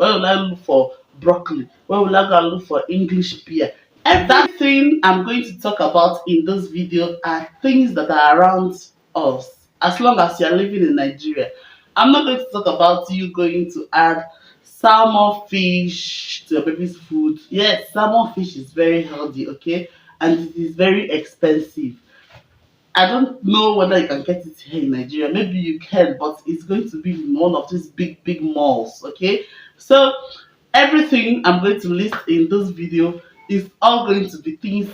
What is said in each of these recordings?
Where will I look for broccoli? Where will I go and look for English pear? Everything I'm going to talk about in this video are things that are around us as long as you're living in Nigeria. I'm not going to talk about you going to add salmon fish to your baby's food. Yes, salmon fish is very healthy, okay? And it is very expensive. I don't know whether you can get it here in Nigeria. Maybe you can, but it's going to be in one of these big malls, okay? So everything I'm going to list in this video is all going to be things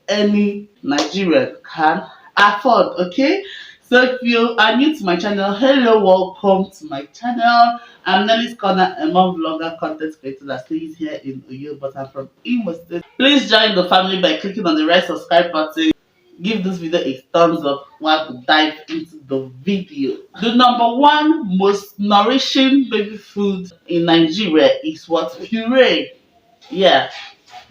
any Nigerian can afford, okay? So if you are new to my channel, hello, welcome to my channel. I'm Nelly's Corner, a mom vlogger content creator that stays here in Oyo, but I'm from Imo State. Please join the family by clicking on the red subscribe button. Give this video a thumbs up while we dive into the video. The number one most nourishing baby food in Nigeria is what? Puree. Yeah,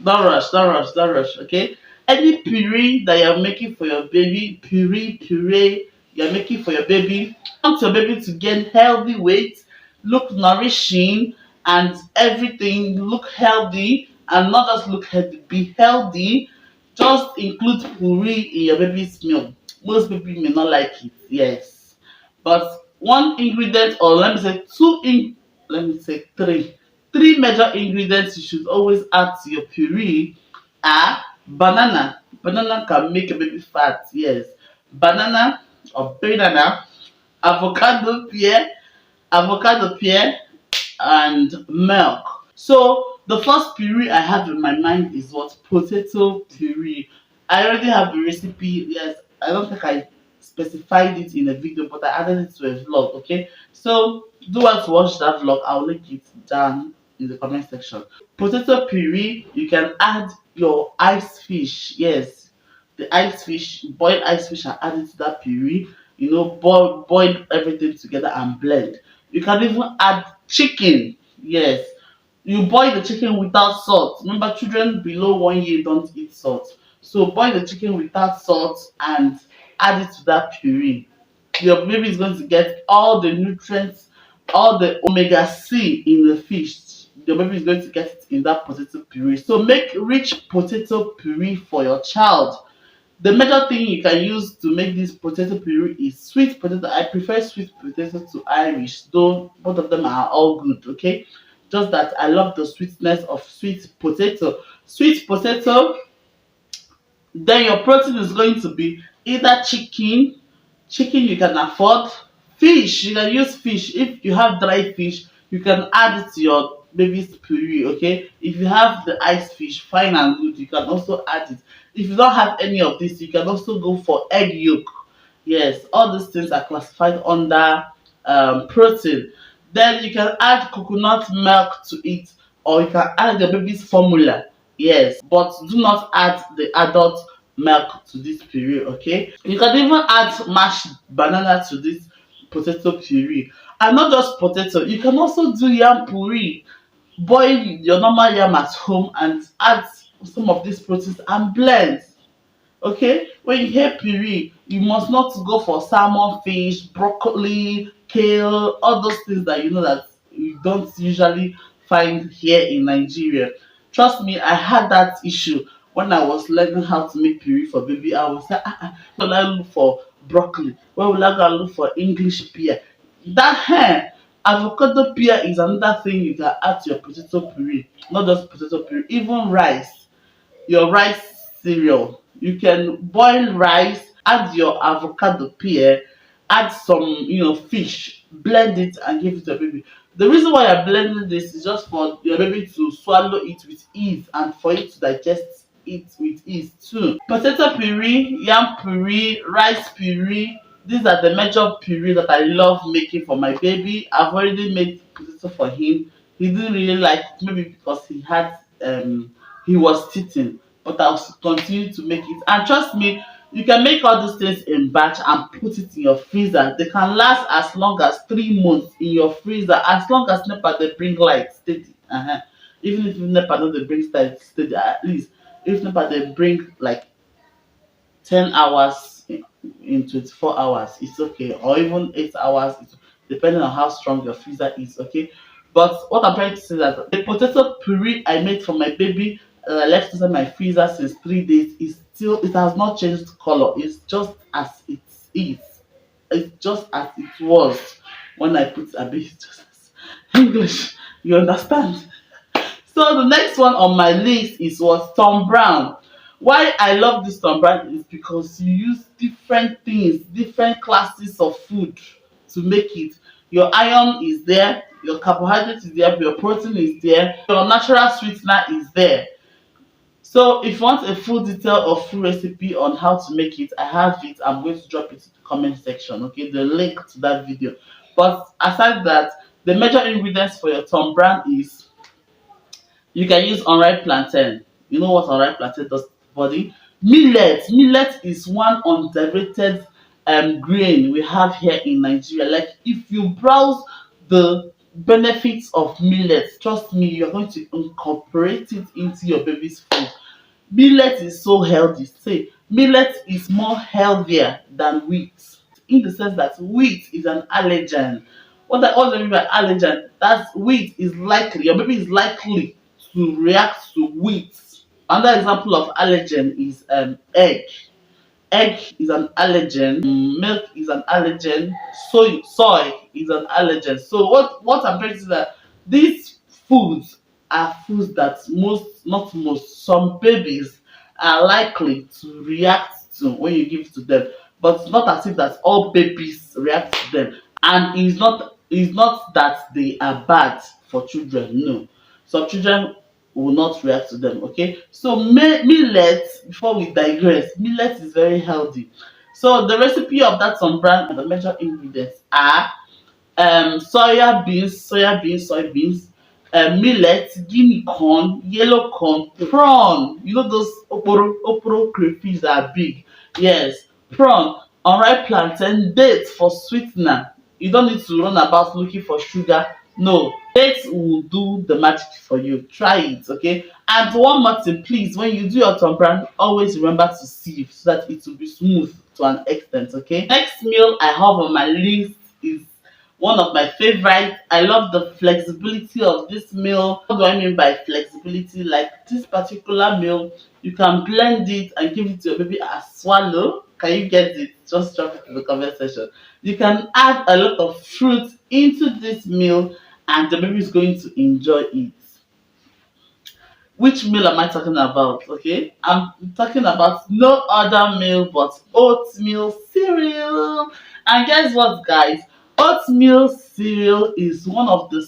don't rush, okay? Any puree that you're making for your baby, puree you're making for your baby, want your baby to gain healthy weight, look nourishing, and everything look healthy, and not just look healthy, be healthy. Just include puree in your baby's meal. Most people may not like it, yes, but one ingredient, or let me say let me say three major ingredients you should always add to your puree are banana. Banana can make a baby fat, yes. Banana or banana, avocado pear, and milk. So the first puree I have in my mind is what? Potato puree. I already have a recipe. Yes, I don't think I specified it in a video, but I added it to a vlog. Okay, so do want to watch that vlog? I'll link it down in the comment section. Potato puree, you can add your ice fish. Yes, the ice fish, boiled ice fish, and add it to that puree. You know, boil everything together and blend. You can even add chicken. Yes, you boil the chicken without salt. Remember, children below 1 year don't eat salt. So boil the chicken without salt and add it to that puree. Your baby is going to get all the nutrients, all the omega-3 in the fish. Your baby is going to get it in that potato puree. So make rich potato puree for your child. The major thing you can use to make this potato puree is sweet potato. I prefer sweet potato to Irish, though both of them are all good, okay? Just that I love the sweetness of sweet potato. Sweet potato, then your protein is going to be either chicken you can afford, fish, you can use fish. If you have dry fish, you can add it to your baby's puree, okay? If you have the ice fish, fine and good, you can also add it. If you don't have any of this, you can also go for egg yolk. Yes, all these things are classified under protein. Then you can add coconut milk to it, or you can add your baby's formula. Yes, but do not add the adult milk to this puree, okay? You can even add mashed banana to this potato puree. And not just potato, you can also do yam puree. Boil your normal yam at home and add some of these proteins and blend. Okay, when you hear puree, you must not go for salmon fish, broccoli, kale, all those things that you know that you don't usually find here in Nigeria. Trust me, I had that issue when I was learning how to make puree for baby. I was like, where will I look for broccoli? Where will I go and look for English pear? That hair, avocado pear is another thing you can add to your potato puree. Not just potato puree, even rice. Your rice cereal. You can boil rice, add your avocado pear, add some, fish, blend it and give it to your baby. The reason why you're blending this is just for your baby to swallow it with ease and for it to digest it with ease too. Potato puree, yam puree, rice puree. These are the major puree that I love making for my baby. I've already made potato for him. He didn't really like it, maybe because he was teething, but I'll continue to make it. And trust me, you can make all these things in batch and put it in your freezer. They can last as long as 3 months in your freezer, as long as NEPA they bring light steady. Even if NEPA no dey bring light steady, at least if NEPA they bring like 10 hours in 24 hours, it's okay, or even 8 hours, depending on how strong your freezer is, okay? But what I'm trying to say is that the potato puree I made for my baby, I left inside my freezer since 3 days, is still, it has not changed color. It's just as it is. It's just as it was when I put a bit just as English. You understand? So the next one on my list is what, Tom Brown. Why I love this Tom Brown is because you use different things, different classes of food to make it. Your iron is there, your carbohydrate is there, your protein is there, your natural sweetener is there. So if you want a full detail or full recipe on how to make it, I have it. I'm going to drop it in the comment section. Okay, the link to that video. But aside that, the major ingredients for your Tom Brown is, you can use unripe plantain. You know what unripe plantain does to the body? Millet. Millet is one underrated grain we have here in Nigeria. Like, if you browse the benefits of millet, trust me, you're going to incorporate it into your baby's food. Millet is so healthy. Say, millet is more healthier than wheat, in the sense that wheat is an allergen. What do I mean by allergen? That's wheat is likely, your baby is likely to react to wheat. Another example of allergen is egg. Egg is an allergen, milk is an allergen, soy is an allergen. So what I'm trying to say is that these foods are foods that most, not most, some babies are likely to react to when you give it to them. But it's not as if that all babies react to them. And it's not that they are bad for children. No. Some children will not react to them. Okay, so millet, before we digress, millet is very healthy. So the recipe of that some brand and the major ingredients are soybeans, millet, guinea corn, yellow corn, prawn. You know those oporo crayfish that are big. Yes, prawn, unripe plantain, dates for sweetener. You don't need to run about looking for sugar. No, dates will do the magic for you. Try it, okay? And one more thing, please, when you do your tom brand, always remember to sieve so that it will be smooth to an extent, okay? Next meal I have on my list is one of my favorites. I love the flexibility of this meal. What do I mean by flexibility? Like, this particular meal, you can blend it and give it to your baby as swallow. Can you get it? Just drop it in the comment section. You can add a lot of fruit into this meal and the baby is going to enjoy it. Which meal am I talking about? Okay, I'm talking about no other meal but oatmeal cereal. And guess what, guys? Oatmeal cereal is one of the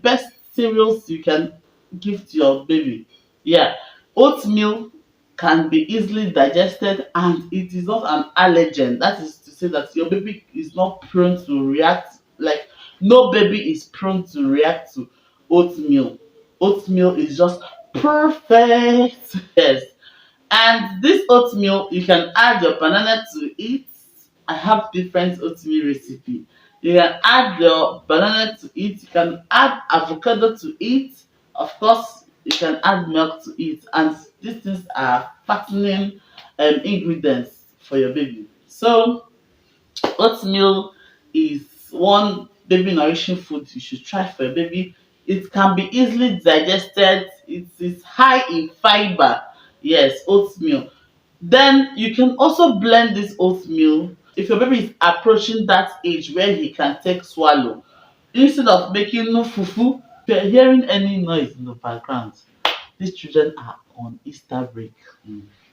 best cereals you can give to your baby. Yeah, oatmeal can be easily digested and it is not an allergen. That is to say that your baby is not prone to react, like, no baby is prone to react to oatmeal. Oatmeal is just perfect. Yes. And this oatmeal, you can add your banana to it. I have different oatmeal recipe. You can add your banana to it. You can add avocado to it. Of course, you can add milk to it. And these things are fattening ingredients for your baby. So oatmeal is one baby nourishing food you should try for your baby. It can be easily digested. It is high in fiber. Yes, oatmeal. Then you can also blend this oatmeal if your baby is approaching that age where he can take swallow. Instead of making no fufu, if you're hearing any noise in the background, these children are on Easter break.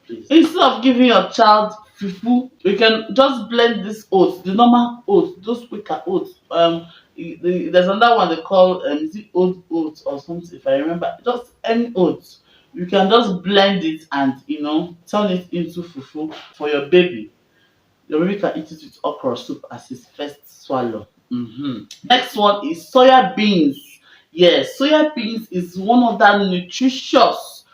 Please. Instead of giving your child fufu, you can just blend this oats, the normal oats, those quicker oats. There's another one they call is it old oats or something, if I remember. Just any oats. You can just blend it and turn it into fufu for your baby. Your baby can eat it with okra soup as his first swallow. Next one is soya beans. Yes, soya beans is one of that nutritious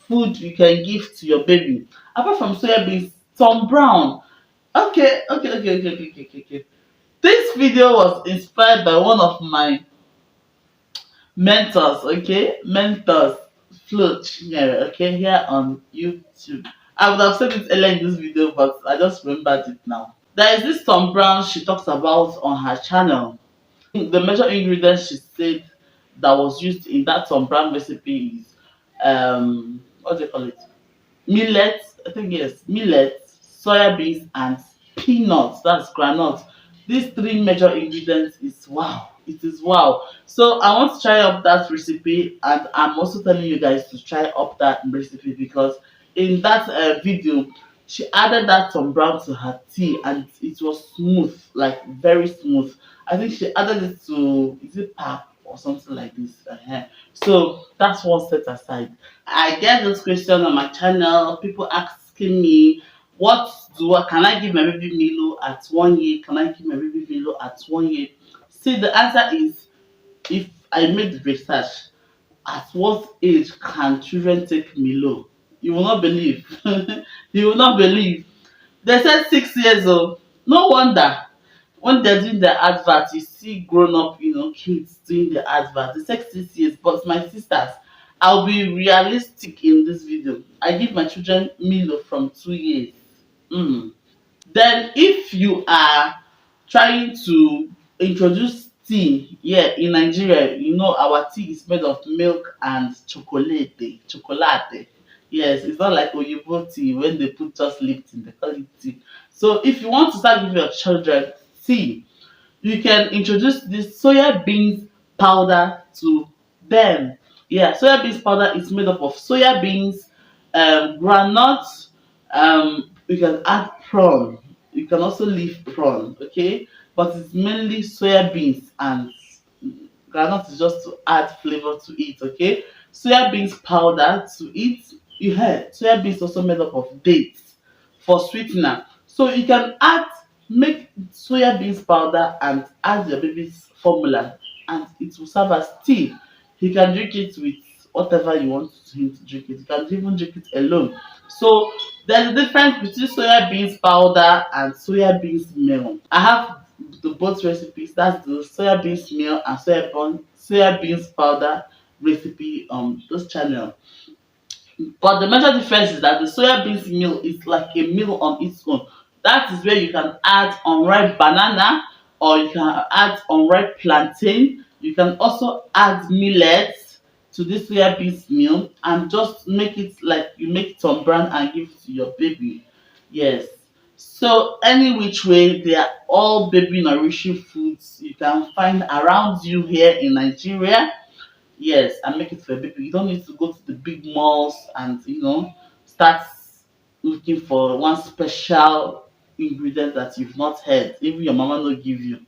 food you can give to your baby. Apart from soya beans, Tom Brown. Okay. This video was inspired by one of my mentors, okay? Mentors, Flo Chinyere, okay, here on YouTube. I would have said it earlier in this video, but I just remembered it now. There is this Tom Brown she talks about on her channel. The major ingredients she said that was used in that some brand recipe is what do you call it? Millet, I think yes, millet, soya beans, and peanuts. That's granite. These three major ingredients is wow. It is wow. So I want to try up that recipe, and I'm also telling you guys to try up that recipe because in that video, she added that some brown to her tea, and it was smooth, like very smooth. I think she added it to is it pap or something like this. So that's one set aside. I get this question on my channel. People asking me, what can I give my baby Milo at 1 year? Can I give my baby Milo at 1 year? See, the answer is if I made the research, at what age can children take Milo? You will not believe. You will not believe. They said 6 years old. No wonder when they're doing the advert, you see grown up, kids doing the advert. They say 6 years, but my sisters, I'll be realistic in this video. I give my children Milo from 2 years. Mm. Then if you are trying to introduce tea here in Nigeria, our tea is made of milk and chocolate. Chocolate. Yes, it's not like Oyibo tea when they put just Lipton, they call it tea. So if you want to start giving your children tea, you can introduce this soya beans powder to them. Yeah, soya beans powder is made up of soya beans, groundnut, you can add prawn. You can also leave prawn, okay? But it's mainly soya beans and groundnut is just to add flavor to it, okay? Soya beans powder to it. You heard soya beans also made up of dates for sweetener. So you can make soya beans powder and add your baby's formula, and it will serve as tea. He can drink it with whatever you want him to drink it. You can even drink it alone. So there's a difference between soya beans powder and soya beans meal. I have the both recipes. That's the soya beans meal and soya beans powder recipe on this channel. But the major difference is that the soya beans meal is like a meal on its own. That is where you can add unripe banana or you can add unripe plantain. You can also add millet to this soya beans meal and just make it like you make it on brand and give it to your baby. Yes. So any which way, they are all baby nourishing foods you can find around you here in Nigeria. Yes, and make it for a baby. You don't need to go to the big malls and start looking for one special ingredient that you've not heard. Even your mama no give you.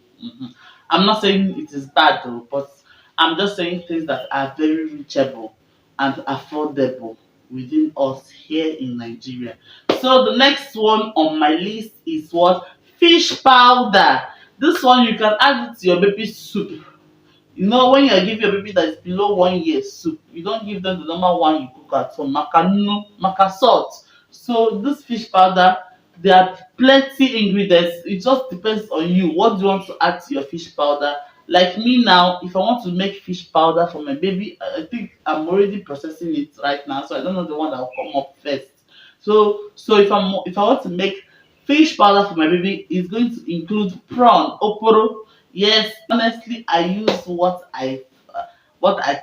I'm not saying it is bad though, but I'm just saying things that are very reachable and affordable within us here in Nigeria. So the next one on my list is what? Fish powder. This one you can add it to your baby's soup. When you give your baby that is below 1 year soup, you don't give them the normal one you cook at home, maca salt. So this fish powder, there are plenty ingredients. It just depends on you. What do you want to add to your fish powder? Like me now, if I want to make fish powder for my baby, I think I'm already processing it right now, so I don't know the one that will come up first. So if I want to make fish powder for my baby, it's going to include prawn, oporo. Yes, honestly, I use what I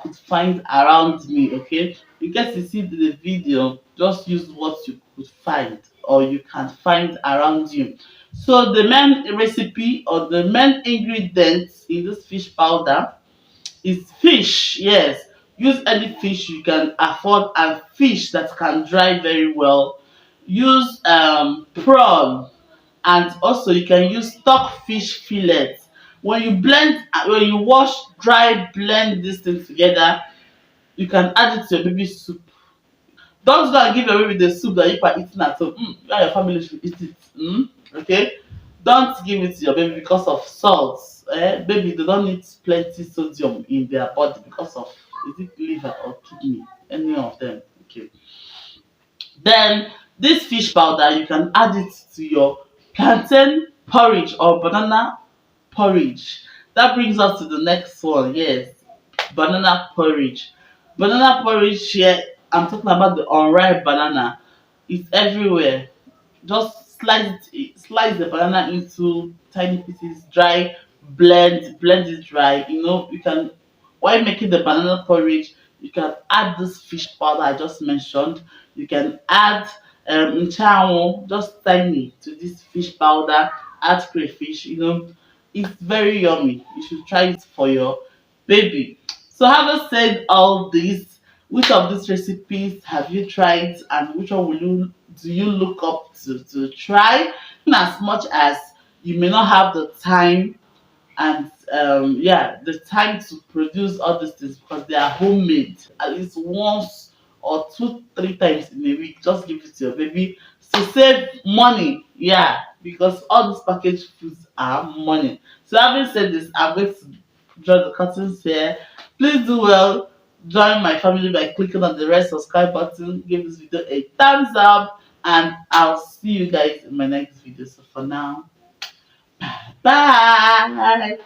could find around me. Okay, in case you see the video, just use what you could find or you can find around you. So the main recipe or the main ingredients in this fish powder is fish. Yes, use any fish you can afford and fish that can dry very well. Use prawn, and also you can use stockfish fillet. When you wash, dry, blend these things together, you can add it to your baby soup. Don't go and give your baby the soup that you are eating at home. You and your family should eat it. Okay, don't give it to your baby because of salt. Baby, they don't need plenty sodium in their body because of, is it liver or kidney, any of them. Okay, then this fish powder you can add it to your plantain porridge or banana porridge. That brings us to the next one. Yes, banana porridge. Banana porridge here, I'm talking about the unripe banana. It's everywhere. Just slice the banana into tiny pieces, blend it dry. You can while making the banana porridge, you can add this fish powder I just mentioned. You can add nchanwo, just tiny, to this fish powder. Add crayfish. It's very yummy. You should try it for your baby. So having said all this, which of these recipes have you tried, and which one do you look up to try? In as much as you may not have the time, and yeah, the time to produce all these things, because they are homemade, at least once or two, three times in a week, just give it to your baby to save money. Yeah, because all these packaged foods are money. So having said this, I'm going to draw the curtains here. Please do well. Join my family by clicking on the red subscribe button. Give this video a thumbs up, and I'll see you guys in my next video. So for now, bye.